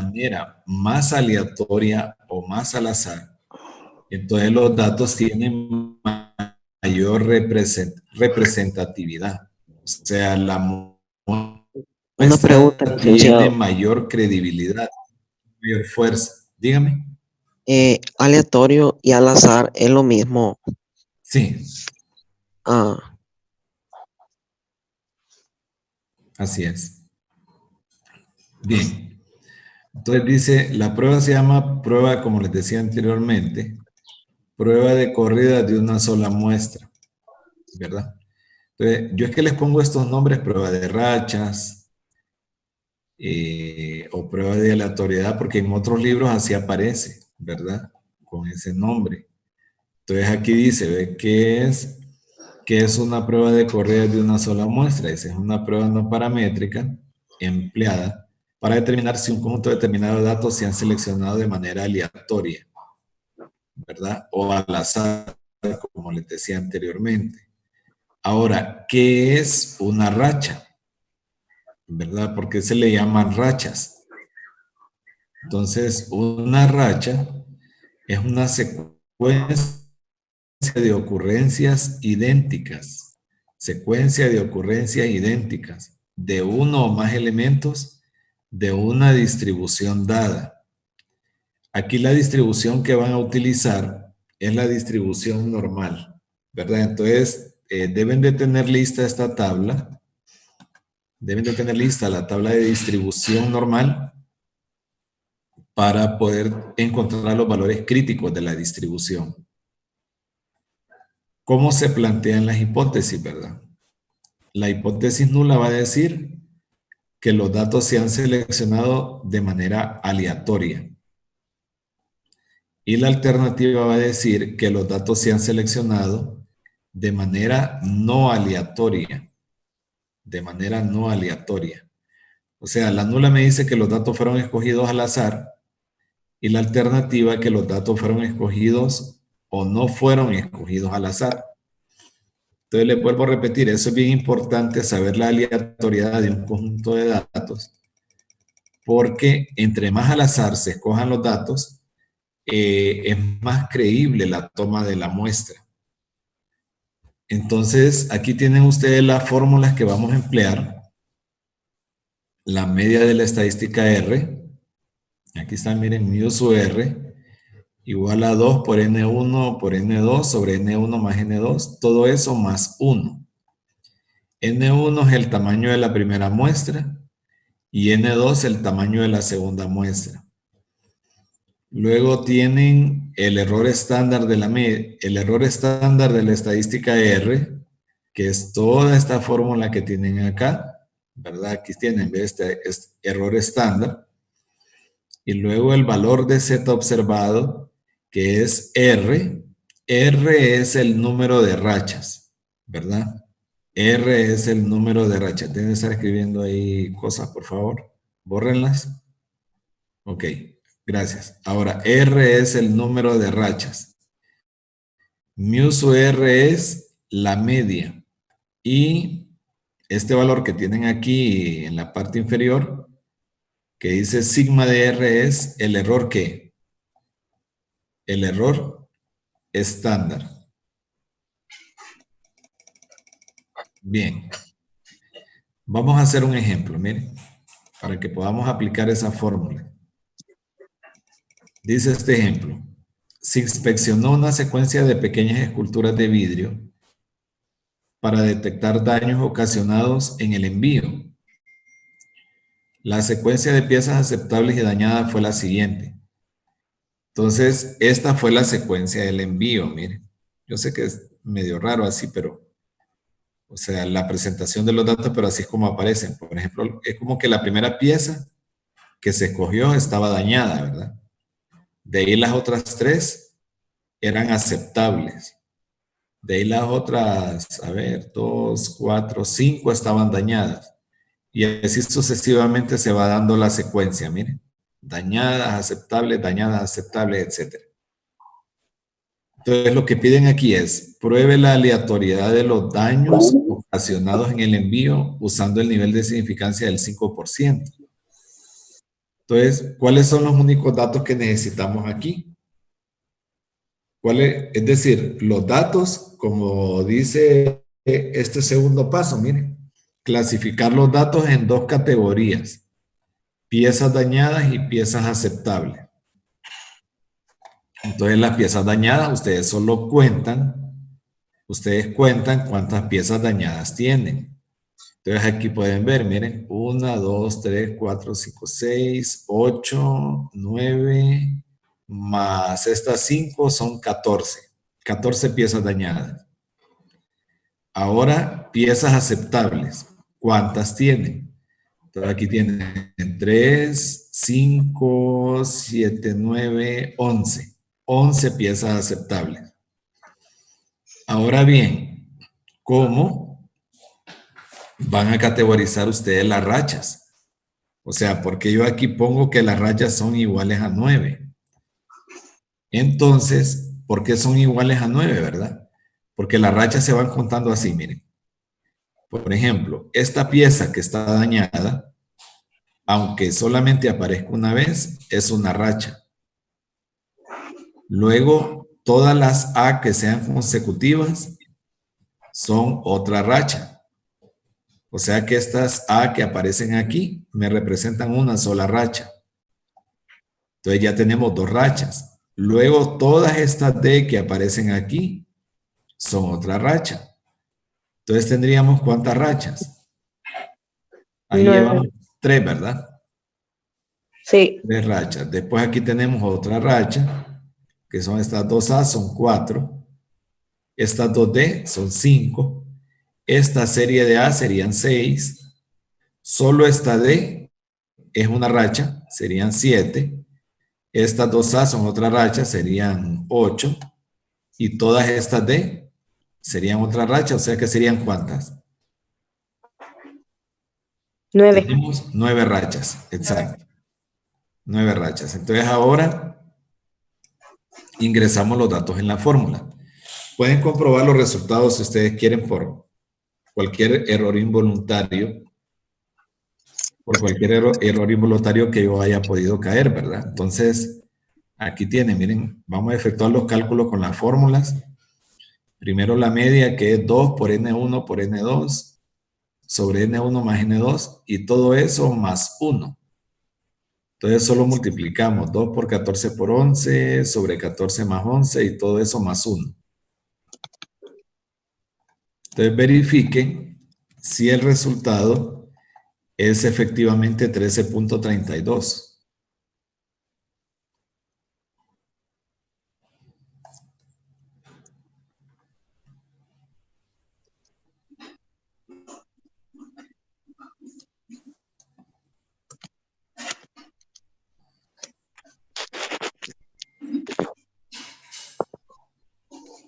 manera más aleatoria o más al azar, entonces los datos tienen mayor representatividad. O sea, la Una muestra pregunta, tiene licenciado. mayor credibilidad, mayor fuerza. Dígame. Aleatorio y al azar es lo mismo. Sí, Ah, así es. Bien. Entonces dice, la prueba se llama prueba, como les decía anteriormente, prueba de corrida de una sola muestra, ¿verdad? Entonces, yo es que les pongo estos nombres, prueba de rachas o prueba de aleatoriedad, porque en otros libros así aparece, ¿verdad? Con ese nombre. Entonces aquí dice, ¿ve qué es? Que es una prueba de corrida de una sola muestra. Esa es una prueba no paramétrica empleada para determinar si un conjunto determinado de datos se han seleccionado de manera aleatoria, ¿verdad? O al azar, como les decía anteriormente. Ahora, ¿qué es una racha? ¿Verdad? Porque se le llaman rachas. Entonces, una racha es una secuencia de ocurrencias idénticas. Secuencia de ocurrencias idénticas de uno o más elementos de una distribución dada. Aquí la distribución que van a utilizar es la distribución normal, ¿verdad? Entonces, deben de tener lista esta tabla. Deben de tener lista la tabla de distribución normal para poder encontrar los valores críticos de la distribución. ¿Cómo se plantean las hipótesis, verdad? La hipótesis nula va a decir que los datos se han seleccionado de manera aleatoria. Y la alternativa va a decir que los datos se han seleccionado de manera no aleatoria. De manera no aleatoria. O sea, la nula me dice que los datos fueron escogidos al azar y la alternativa que los datos fueron escogidos o no fueron escogidos al azar. Entonces le vuelvo a repetir, eso es bien importante saber la aleatoriedad de un conjunto de datos, porque entre más al azar se escojan los datos, es más creíble la toma de la muestra. Entonces, aquí tienen ustedes las fórmulas que vamos a emplear. La media de la estadística R, aquí está, miren, mu sub R, igual a 2 por N1 por N2 sobre N1 más N2, todo eso más 1. N1 es el tamaño de la primera muestra y N2 el tamaño de la segunda muestra. Luego tienen el error estándar de el error estándar de la estadística R, que es toda esta fórmula que tienen acá, ¿verdad? Aquí tienen este error estándar. Y luego el valor de Z observado, que es R. R es el número de rachas, ¿verdad? R es el número de rachas. Deben estar escribiendo ahí cosas, por favor. Bórrenlas. Ok, gracias. Ahora, R es el número de rachas. Mu sub R es la media. Y este valor que tienen aquí en la parte inferior, que dice sigma de R, es el error ¿qué? El error estándar. Bien. Vamos a hacer un ejemplo, miren, para que podamos aplicar esa fórmula. Dice este ejemplo. Se inspeccionó una secuencia de pequeñas esculturas de vidrio para detectar daños ocasionados en el envío. La secuencia de piezas aceptables y dañadas fue la siguiente. Entonces, esta fue la secuencia del envío, miren. Yo sé que es medio raro así, pero, o sea, la presentación de los datos, pero así es como aparecen. Por ejemplo, es como que la primera pieza que se escogió estaba dañada, ¿verdad? De ahí las otras tres eran aceptables. De ahí las otras, a ver, 2, 4, 5 estaban dañadas. Y así sucesivamente se va dando la secuencia, miren. Dañadas, aceptables, etc. Entonces lo que piden aquí es, pruebe la aleatoriedad de los daños ocasionados en el envío usando el nivel de significancia del 5%. Entonces, ¿cuáles son los únicos datos que necesitamos aquí? Es decir, los datos, como dice este segundo paso, miren, clasificar los datos en dos categorías, piezas dañadas y piezas aceptables. Entonces, las piezas dañadas, ustedes cuentan cuántas piezas dañadas tienen. Entonces, aquí pueden ver, miren, 1, 2, 3, 4, 5, 6, 8, 9, más estas 5 son 14. 14 piezas dañadas. Ahora, piezas aceptables. ¿Cuántas tienen? Entonces, aquí tienen 3, 5, 7, 9, 11. 11 piezas aceptables. Ahora bien, ¿cómo van a categorizar ustedes las rachas? O sea, porque yo aquí pongo que las rachas son iguales a 9. Entonces, ¿por qué son iguales a 9, verdad? Porque las rachas se van contando así, miren. Por ejemplo, esta pieza que está dañada, aunque solamente aparezca una vez, es una racha. Luego, todas las A que sean consecutivas son otra racha. O sea que estas A que aparecen aquí me representan una sola racha. Entonces ya tenemos dos rachas. Luego todas estas D que aparecen aquí son otra racha. Entonces tendríamos ¿cuántas rachas? Ahí 9. llevamos tres, ¿verdad? Sí. Tres rachas. Después aquí tenemos otra racha, que son estas dos A, son 4. Estas dos D son 5. Esta serie de A serían 6. Solo esta D es una racha, serían 7. Estas dos A son otra racha, serían 8. Y todas estas D serían otra racha, o sea que serían ¿cuántas? 9. Tenemos 9 rachas, exacto. 9 rachas. Entonces ahora ingresamos los datos en la fórmula. Pueden comprobar los resultados si ustedes quieren por cualquier error involuntario, que yo haya podido caer, ¿verdad? Entonces, aquí tienen, miren, vamos a efectuar los cálculos con las fórmulas. Primero la media, que es 2 por N1 por N2, sobre N1 más N2, y todo eso más 1. Entonces solo multiplicamos 2 por 14 por 11, sobre 14 más 11, y todo eso más 1. Entonces verifiquen si el resultado es efectivamente 13.32.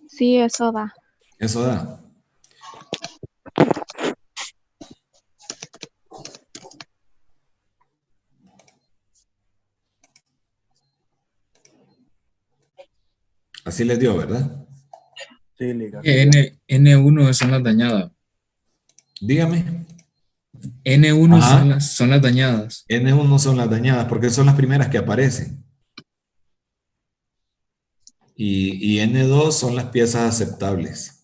Sí, eso da. Eso da. Así les dio, ¿verdad? Sí, liga. N1 son las dañadas. Dígame. N1 Ajá. son las dañadas. N1 son las dañadas porque son las primeras que aparecen. Y N2 son las piezas aceptables.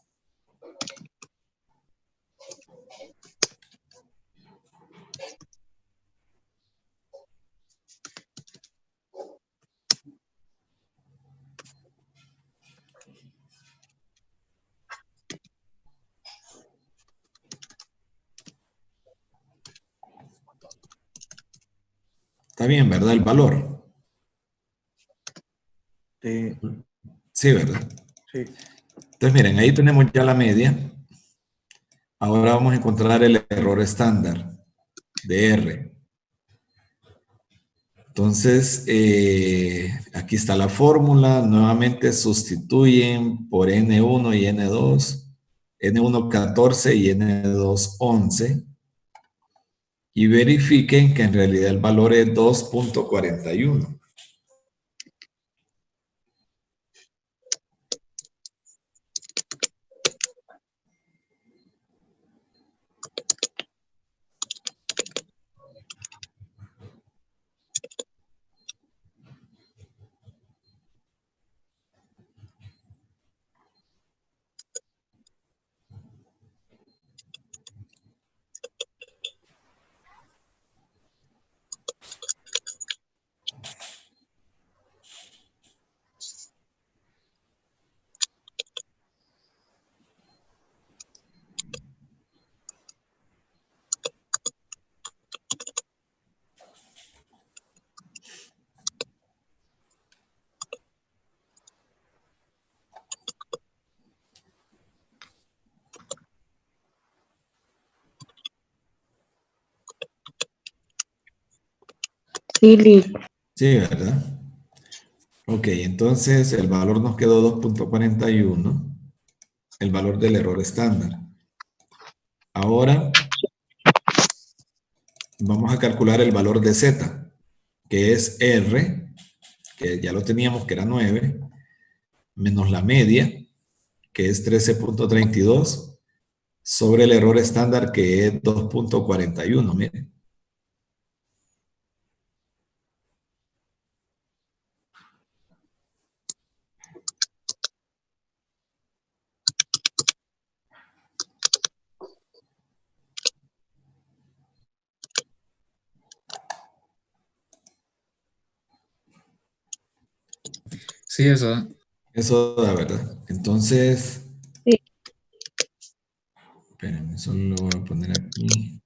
Está bien, ¿verdad? El valor. Sí, Sí, ¿verdad? sí. Entonces, miren, ahí tenemos ya la media. Ahora vamos a encontrar el error estándar de R. Entonces, aquí está la fórmula. Nuevamente sustituyen por N1 y N2. N1 14 y N2 11. Y verifiquen que en realidad el valor es 2.41. Sí, Lee. Sí, ¿verdad? Ok, entonces el valor nos quedó 2.41, el valor del error estándar. Ahora vamos a calcular el valor de Z, que es R, que ya lo teníamos que era 9, menos la media, que es 13.32, sobre el error estándar, que es 2.41, miren. Sí, eso da. Eso da, ¿verdad? Entonces, Sí. espérenme, solo lo voy a poner aquí.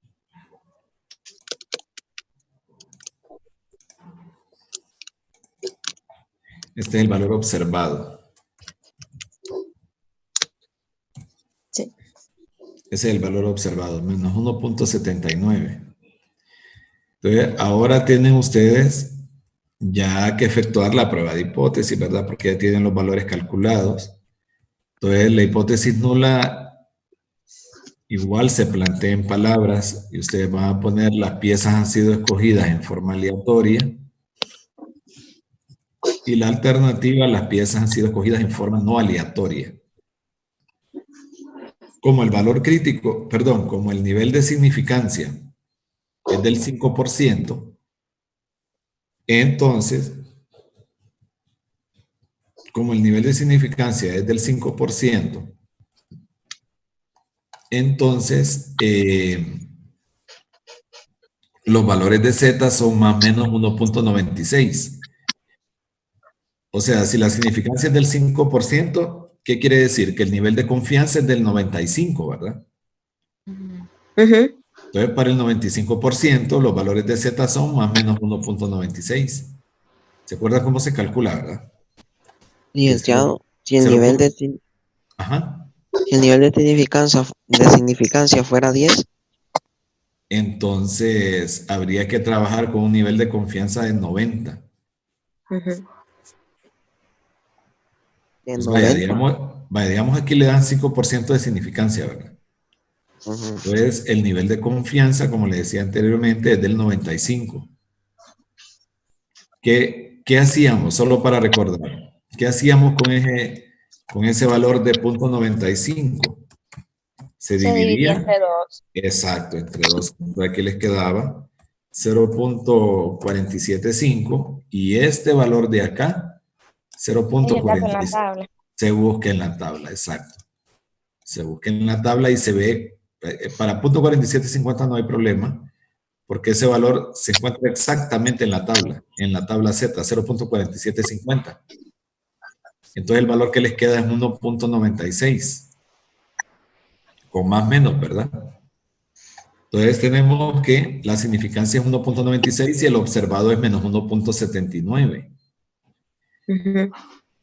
Este es el valor observado. Sí. Ese es el valor observado, menos 1.79. Entonces, ahora tienen ustedes ya que efectuar la prueba de hipótesis, ¿verdad? Porque ya tienen los valores calculados. Entonces, la hipótesis nula igual se plantea en palabras y ustedes van a poner: las piezas han sido escogidas en forma aleatoria. Y la alternativa: las piezas han sido escogidas en forma no aleatoria. Como el valor crítico, perdón, como el nivel de significancia es del 5%, entonces, como el nivel de significancia es del 5%, entonces los valores de Z son más o menos 1.96. O sea, si la significancia es del 5%, ¿qué quiere decir? Que el nivel de confianza es del 95, ¿verdad? Ujú. Entonces, para el 95%, los valores de Z son más o menos 1.96. ¿Se acuerda cómo se calcula, verdad? Que es Licenciado, 0. Ajá. si el nivel de significancia fuera 10, Entonces, habría que trabajar con un nivel de confianza de 90. Ujú. de Pues 90. vaya, digamos aquí le dan 5% de significancia, ¿verdad? Ujú. Entonces, el nivel de confianza, como le decía anteriormente, es del 95. ¿Qué hacíamos? Solo para recordar. ¿Qué hacíamos con ese valor de 0.95? Se Se dividía dividía, entre dos. exacto, entre dos. Entonces, aquí les quedaba 0.475 y este valor de acá, Ella está en la 0.46, tabla. se busca en la tabla, exacto. Se busca en la tabla y se ve, para .4750 no hay problema, porque ese valor se encuentra exactamente en la tabla Z, 0.4750. Entonces el valor que les queda es 1.96, con más o menos, ¿verdad? Entonces tenemos que la significancia es 1.96 y el observado es menos 1.79. Ujú.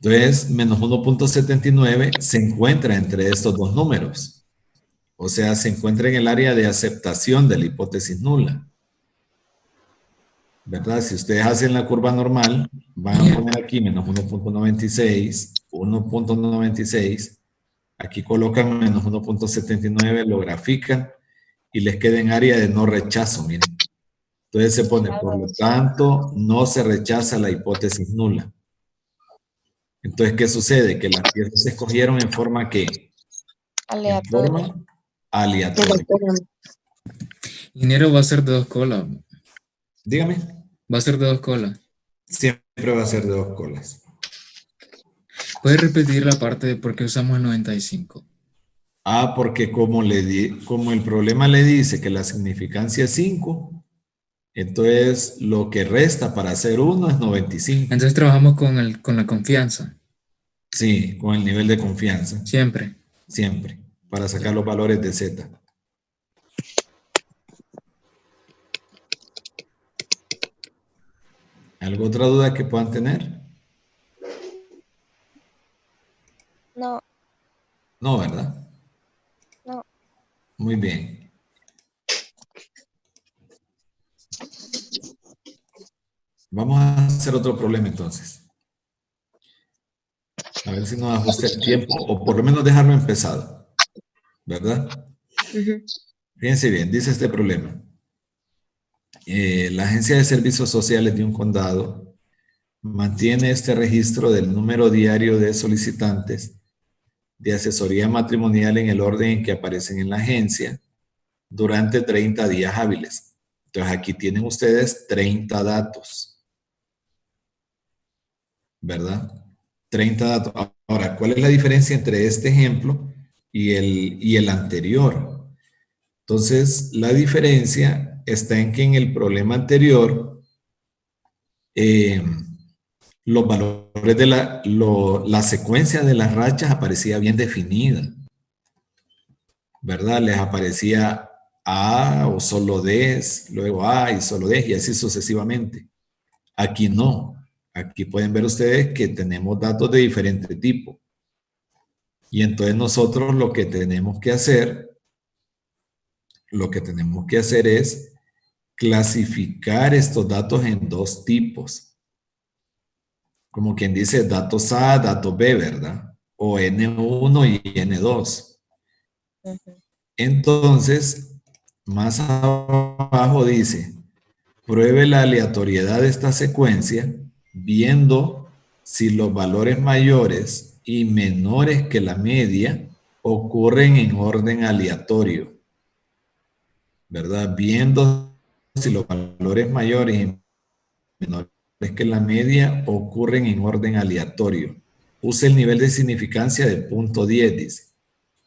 Entonces, menos 1.79 se encuentra entre estos dos números. O sea, se encuentra en el área de aceptación de la hipótesis nula. ¿Verdad? Si ustedes hacen la curva normal, van a poner aquí menos 1.96, 1.96, aquí colocan menos 1.79, lo grafican y les queda en área de no rechazo, miren. Entonces se pone: por lo tanto, no se rechaza la hipótesis nula. Entonces, ¿qué sucede? Que las piezas se escogieron en forma ¿qué? En Aleatorio. forma aleatoria. Dinero va a ser de dos colas. Dígame. Va a ser de dos colas. Siempre va a ser de dos colas. ¿Puedes repetir la parte de por qué usamos el 95? Ah, porque como el problema le dice que la significancia es 5, entonces lo que resta para hacer 1 es 95. Entonces trabajamos con la confianza. Sí, con el nivel de confianza. Siempre. Siempre. Para sacar Ya. los valores de Z. ¿Alguna otra duda que puedan tener? No, No, ¿verdad? no. Muy bien. Vamos a hacer otro problema entonces. A ver si nos ajusta el tiempo, o por lo menos dejarlo empezado, ¿verdad? Fíjense bien, dice este problema. La Agencia de Servicios Sociales de un condado mantiene este registro del número diario de solicitantes de asesoría matrimonial en el orden en que aparecen en la agencia durante 30 días hábiles. Entonces aquí tienen ustedes 30 datos, ¿verdad? 30 datos. Ahora, ¿cuál es la diferencia entre este ejemplo y el anterior? Entonces, la diferencia está en que en el problema anterior, los valores de la secuencia de las rachas aparecía bien definida, ¿verdad? Les aparecía A o solo D, luego A y solo D, y así sucesivamente. Aquí no. Aquí pueden ver ustedes que tenemos datos de diferente tipo. Y entonces nosotros lo que tenemos que hacer es clasificar estos datos en dos tipos. Como quien dice datos A, datos B, ¿verdad? O N1 y N2. Entonces, más abajo dice, pruebe la aleatoriedad de esta secuencia viendo si los valores mayores y menores que la media ocurren en orden aleatorio, ¿verdad? Viendo si los valores mayores y menores que la media ocurren en orden aleatorio. Use el nivel de significancia de punto 10, dice.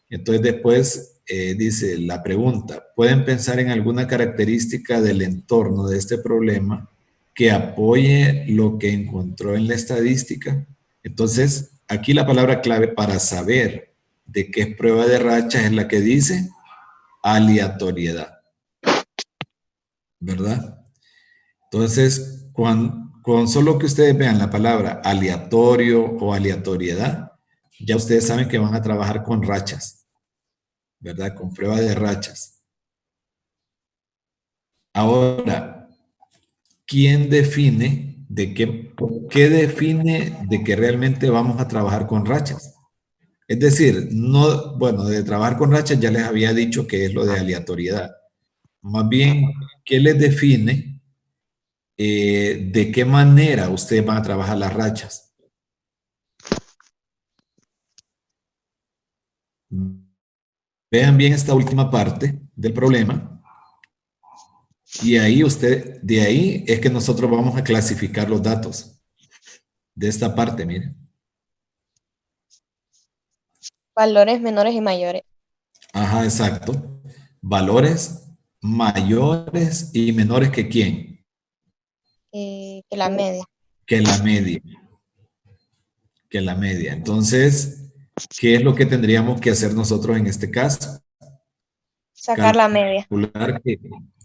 Entonces después dice la pregunta, ¿pueden pensar en alguna característica del entorno de este problema que apoye lo que encontró en la estadística? Entonces, aquí la palabra clave para saber de qué es prueba de rachas es la que dice aleatoriedad, ¿verdad? Entonces, con solo que ustedes vean la palabra aleatorio o aleatoriedad, ya ustedes saben que van a trabajar con rachas, ¿verdad? Con prueba de rachas. Ahora, ¿quién define qué define de que realmente vamos a trabajar con rachas? Es decir, no, bueno, de trabajar con rachas ya les había dicho que es lo de aleatoriedad. Más bien, ¿qué les define de qué manera ustedes van a trabajar las rachas? Vean bien esta última parte del problema. Y ahí de ahí es que nosotros vamos a clasificar los datos. De esta parte, miren. Valores menores y mayores. Ajá, exacto. Valores mayores y menores que quién. Que la media. Que la media. Que la media. Entonces, ¿qué es lo que tendríamos que hacer nosotros en este caso? Sacar la media.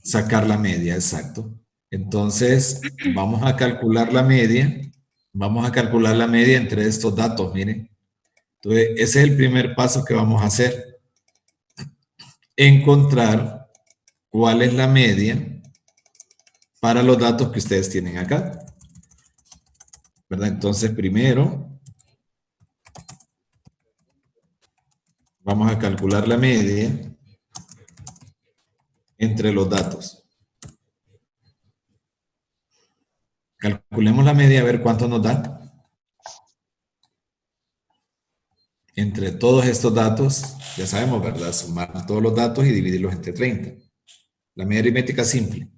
Sacar la media, exacto. Entonces, vamos a calcular la media. Vamos a calcular la media entre estos datos, miren. Entonces, ese es el primer paso que vamos a hacer. Encontrar cuál es la media para los datos que ustedes tienen acá. ¿Verdad? Entonces, primero, vamos a calcular la media entre los datos. Calculemos la media a ver cuánto nos da. Entre todos estos datos, ya sabemos, ¿verdad? Sumar todos los datos y dividirlos entre 30. La media aritmética simple.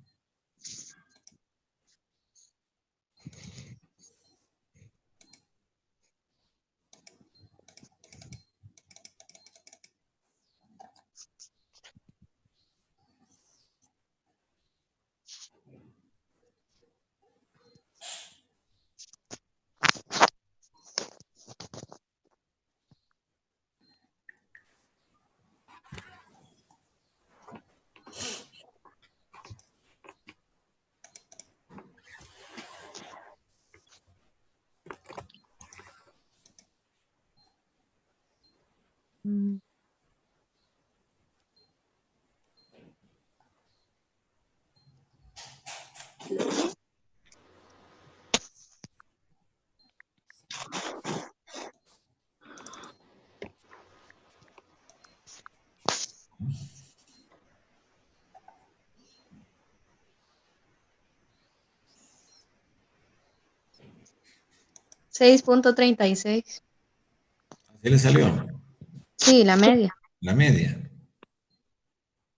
6.36. ¿Así le salió? Sí, la media. La media.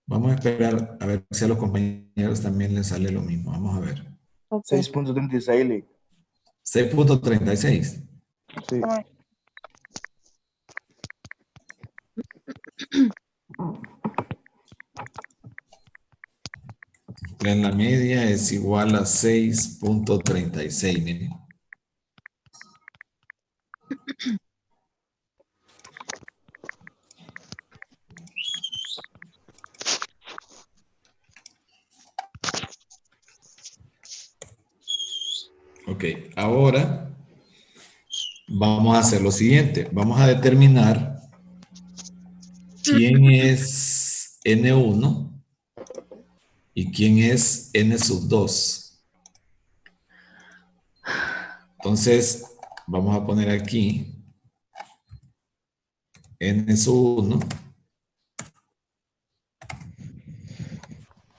Vamos a esperar a ver si a los compañeros también les sale lo mismo. Vamos a ver. Ok. 6.36, Lick. 6.36. Sí. En la media es igual a 6.36, miren. Ok, ahora vamos a hacer lo siguiente. Vamos a determinar quién es N1 y quién es N sub 2. Entonces, vamos a poner aquí N sub 1.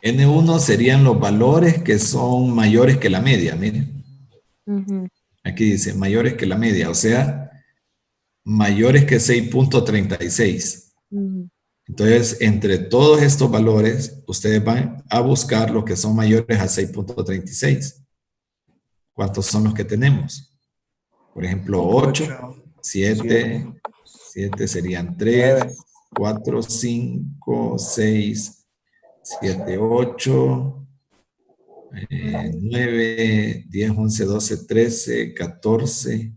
N1 serían los valores que son mayores que la media, miren. Aquí dice mayores que la media, o sea, mayores que 6.36. Entonces, entre todos estos valores, ustedes van a buscar los que son mayores a 6.36. ¿Cuántos son los que tenemos? Por ejemplo, 8, 7, 7 serían 3, 4, 5, 6, 7, 8, 9, 10, 11, 12, 13, 14,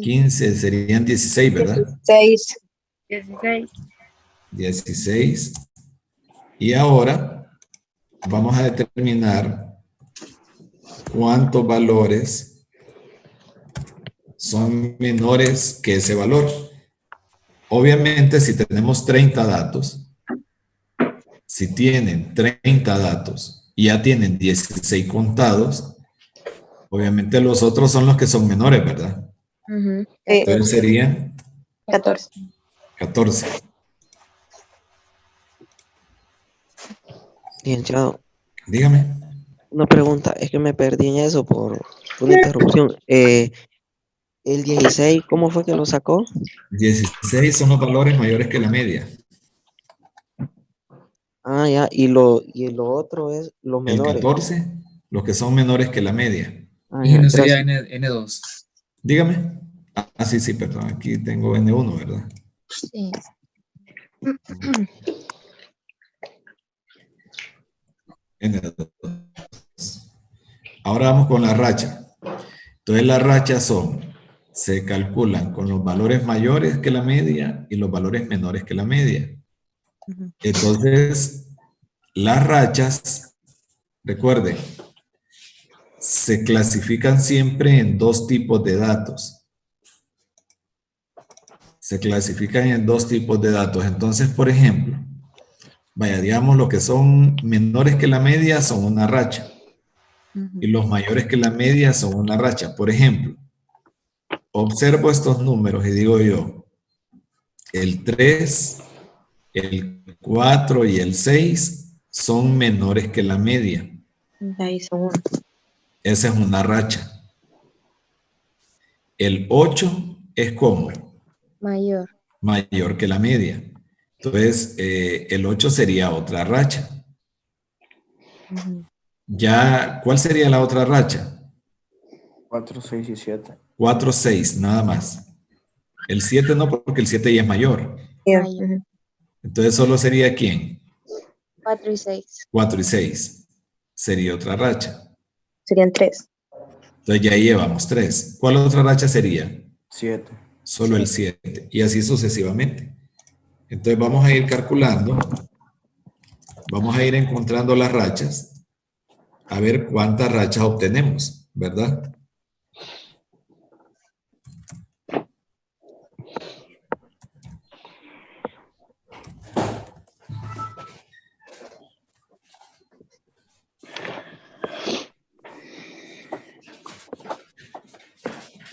15, serían 16, ¿verdad? 16. 16. Y ahora vamos a determinar cuántos valores son menores que ese valor. Obviamente, si tenemos 30 datos, si tienen 30 datos y ya tienen 16 contados, obviamente los otros son los que son menores, ¿verdad? Entonces serían 14. 14. Licenciado, Dígame. una pregunta, es que me perdí en eso por una interrupción. El 16, ¿cómo fue que lo sacó? 16 son los valores mayores que la media. Ah, ya, y lo otro es los El menores. 14, los que son menores que la media. Ah, Y ya, no sería gracias. N2. Dígame. Ah, sí, sí, perdón. Aquí tengo N1, ¿verdad? Sí. N2. Ahora vamos con la racha. Entonces las rachas se calculan con los valores mayores que la media y los valores menores que la media. Entonces, las rachas, recuerden, se clasifican siempre en dos tipos de datos. Se clasifican en dos tipos de datos. Entonces, por ejemplo, vaya, digamos, lo que son menores que la media son una racha. Y los mayores que la media son una racha. Por ejemplo, observo estos números y digo yo, el 3, el 4 y el 6 son menores que la media. Ahí son uno. Esa es una racha. El 8 es como Mayor. mayor que la media. Entonces, el 8 sería otra racha. Ya, ¿cuál sería la otra racha? 4, 6 y 7. 4, 6, nada más. El 7 no, porque el 7 ya es mayor. Mayor. Entonces, solo sería ¿quién? 4 y 6. 4 y 6. Sería otra racha. Serían 3. Entonces, ya llevamos 3. ¿Cuál otra racha sería? 7. Solo el 7. Y así sucesivamente. Entonces, vamos a ir calculando. Vamos a ir encontrando las rachas. A ver cuántas rachas obtenemos, ¿verdad?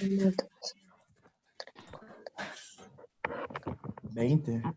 Uno, 20. 2,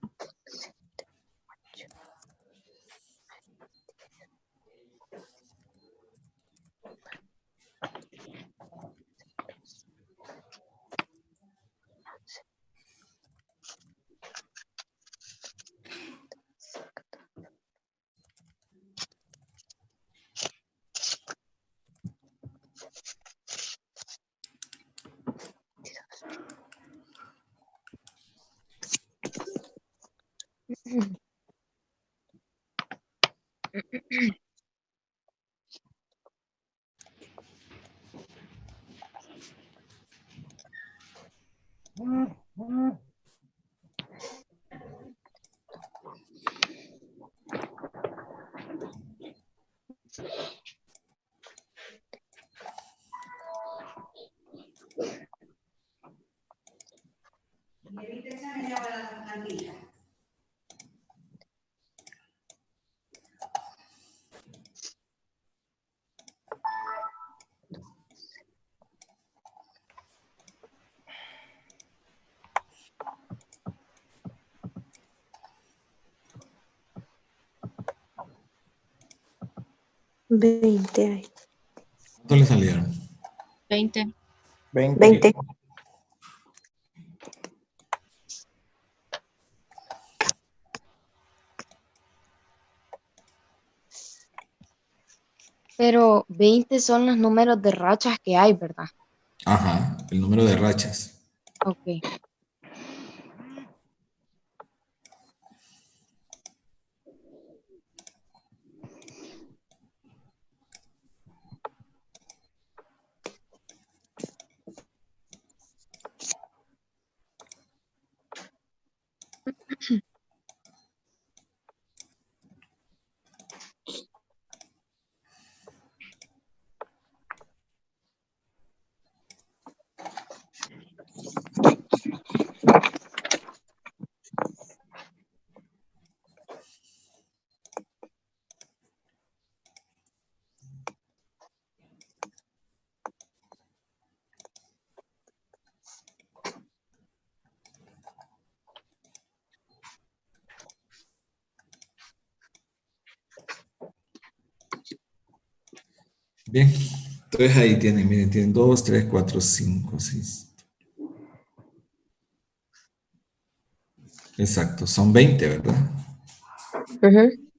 20 hay. ¿Cuánto le salieron? 20. 20. 20. Pero 20 son los números de rachas que hay, ¿verdad? Ajá, el número de rachas. Ok. Bien, entonces ahí tienen, miren, tienen 2, 3, 4, 5, 6. Exacto, son 20, ¿verdad? Ujú.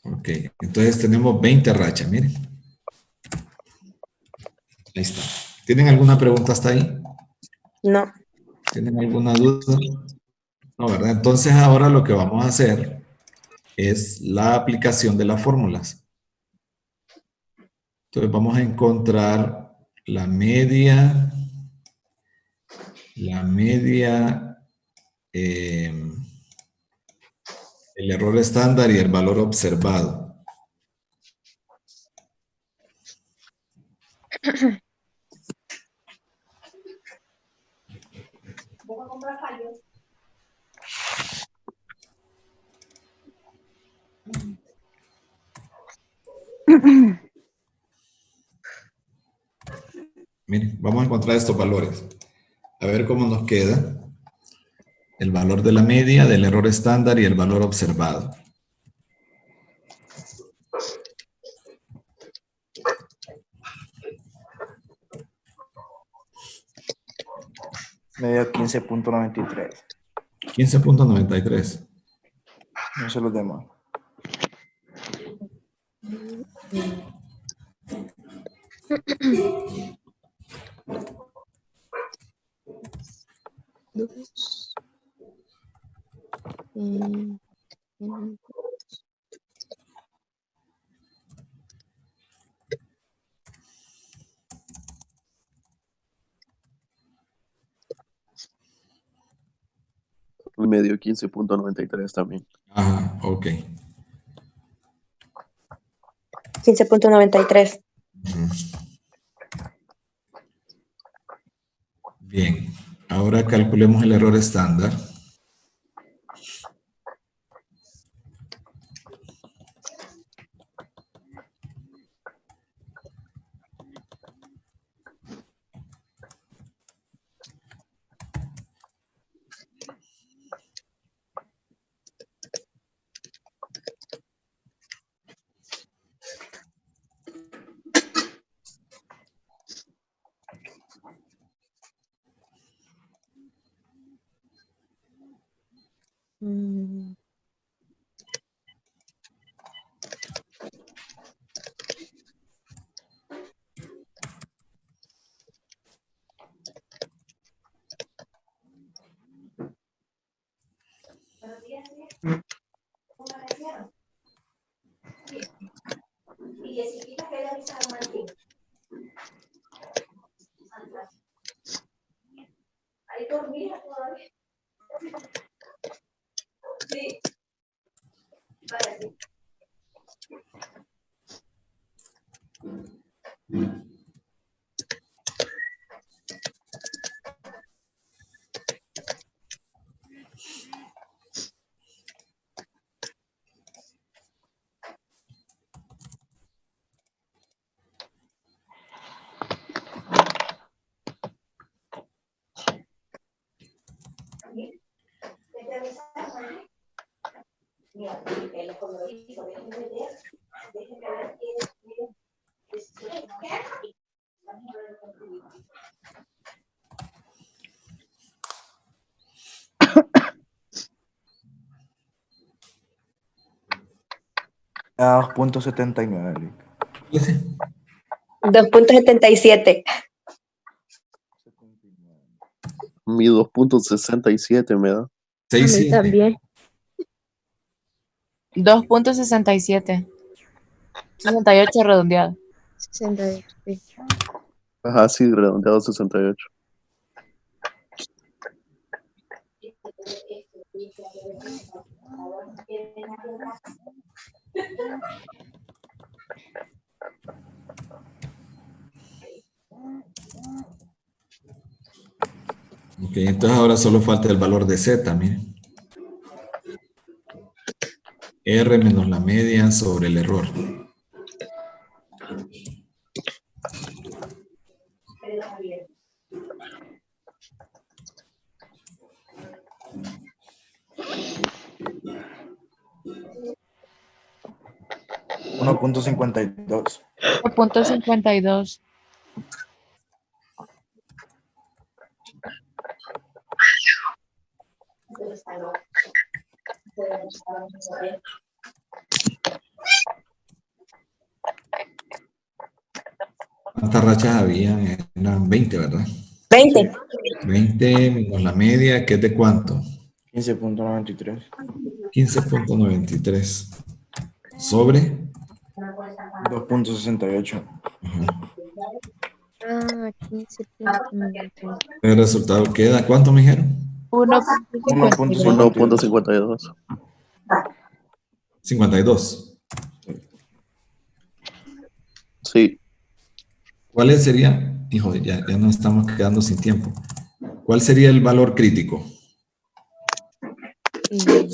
Ok, entonces tenemos 20 rachas, miren. Ahí está. ¿Tienen alguna pregunta hasta ahí? No. ¿Tienen alguna duda? No, ¿verdad? Entonces ahora lo que vamos a hacer es la aplicación de las fórmulas. Entonces vamos a encontrar la media, el error estándar y el valor observado. Miren, vamos a encontrar estos valores. A ver cómo nos queda. El valor de la media, del error estándar y el valor observado. Me dio 15.93. 15.93. No sé los demás. Dos. Mm. Me dio 15.93 también. Ajá, ok. 15.93. Bien. Ahora calculemos el error estándar. A 2.79. 2.77. Mi 2.67 me da. A mí 6, también. 2.67. 68 redondeado. 68, sí. Ajá, sí, redondeado 68. Ok, entonces ahora solo falta el valor de Z, miren. R menos la media sobre el error. Uno punto 52. 1.52. ¿Cuántas rachas había? Eran 20, ¿verdad? 20. 20 menos la media, ¿que es de cuánto? 15.93. 15.93. Sobre. 2.68. Ajá. Ah, 15.90. El resultado queda, ¿cuánto me dijeron? 1.52. 1.52. 52. Sí, ¿Cuál sería? Hijo, ya nos estamos quedando sin tiempo. ¿Cuál sería el valor crítico? Mm,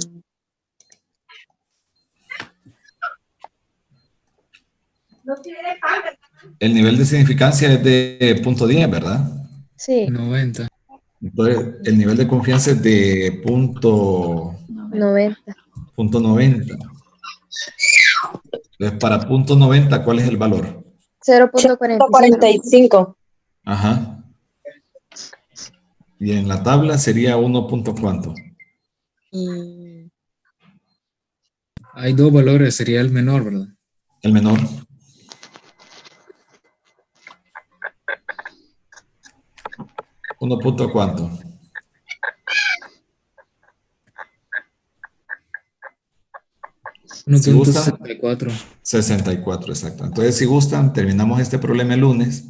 El nivel de significancia es de punto 10, ¿verdad? Sí, 90. Entonces, el nivel de confianza es de punto 90. 90. Entonces, para punto 90, ¿cuál es el valor? 0.45. 45. Ajá. Y en la tabla sería 1 punto cuánto. Mm, Hay dos valores, sería el menor, ¿verdad? El menor. ¿1 punto cuánto? Si gustan, 1.64. 64, exacto. Entonces, si gustan, terminamos este problema el lunes.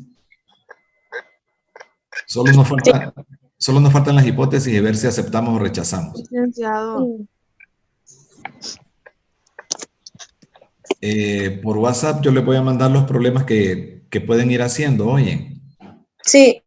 Solo nos faltan las hipótesis y ver si aceptamos o rechazamos. Licenciado. Por WhatsApp yo les voy a mandar los problemas que pueden ir haciendo, oye. Sí.